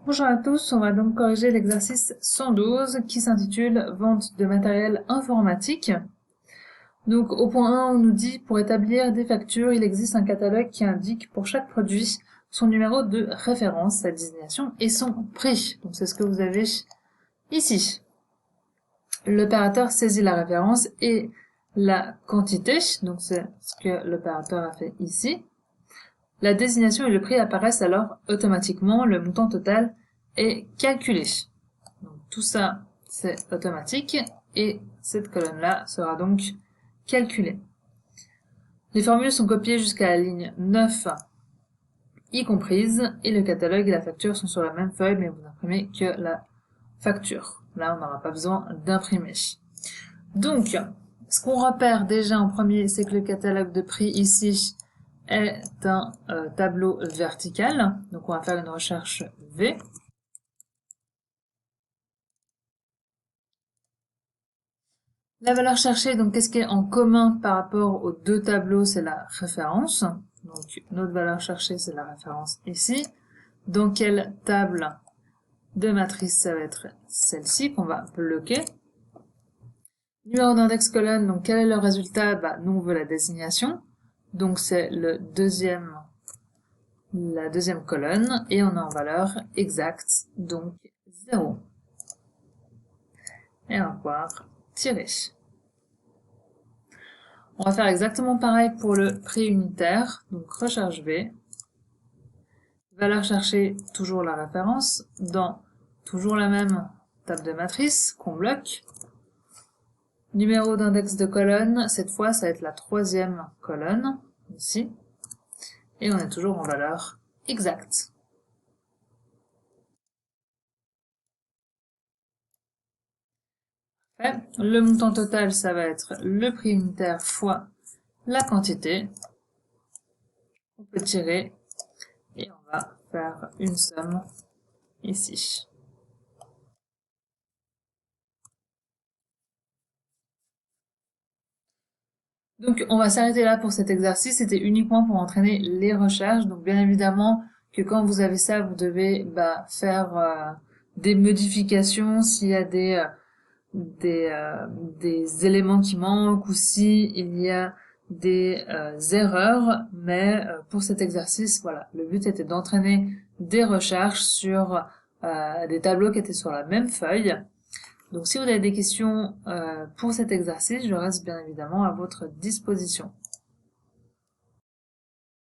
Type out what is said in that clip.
Bonjour à tous, on va donc corriger l'exercice 112 qui s'intitule Vente de matériel informatique. Donc au point 1, on nous dit pour établir des factures, il existe un catalogue qui indique pour chaque produit son numéro de référence, sa désignation et son prix. Donc c'est ce que vous avez ici. L'opérateur saisit la référence et la quantité, donc c'est ce que l'opérateur a fait ici. La désignation et le prix apparaissent alors automatiquement, le montant total est calculé. Donc, tout ça, c'est automatique et cette colonne-là sera donc calculée. Les formules sont copiées jusqu'à la ligne 9 y comprise et le catalogue et la facture sont sur la même feuille mais vous n'imprimez que la facture. Là, on n'aura pas besoin d'imprimer. Donc, ce qu'on repère déjà en premier, c'est que le catalogue de prix ici est un tableau vertical. Donc on va faire une recherche V. La valeur cherchée, donc qu'est-ce qui est en commun par rapport aux deux tableaux, c'est la référence. Donc notre valeur cherchée, c'est la référence ici. Dans quelle table de matrice ça va être celle-ci qu'on va bloquer. Numéro d'index colonne, donc quel est le résultat? Nous on veut la désignation. Donc c'est la deuxième colonne, et on a en valeur exacte, donc 0. Et on va pouvoir tirer. On va faire exactement pareil pour le prix unitaire, donc recherche V. Valeur cherchée, toujours la référence, dans toujours la même table de matrice qu'on bloque. Numéro d'index de colonne, cette fois ça va être la troisième colonne, ici. Et on est toujours en valeur exacte. Le montant total, ça va être le prix unitaire fois la quantité. On peut tirer et on va faire une somme ici. Donc on va s'arrêter là pour cet exercice, c'était uniquement pour entraîner les recherches. Donc bien évidemment que quand vous avez ça, vous devez faire des modifications s'il y a des éléments qui manquent ou si il y a des erreurs, mais pour cet exercice, voilà, le but était d'entraîner des recherches sur des tableaux qui étaient sur la même feuille. Donc si vous avez des questions pour cet exercice, je reste bien évidemment à votre disposition.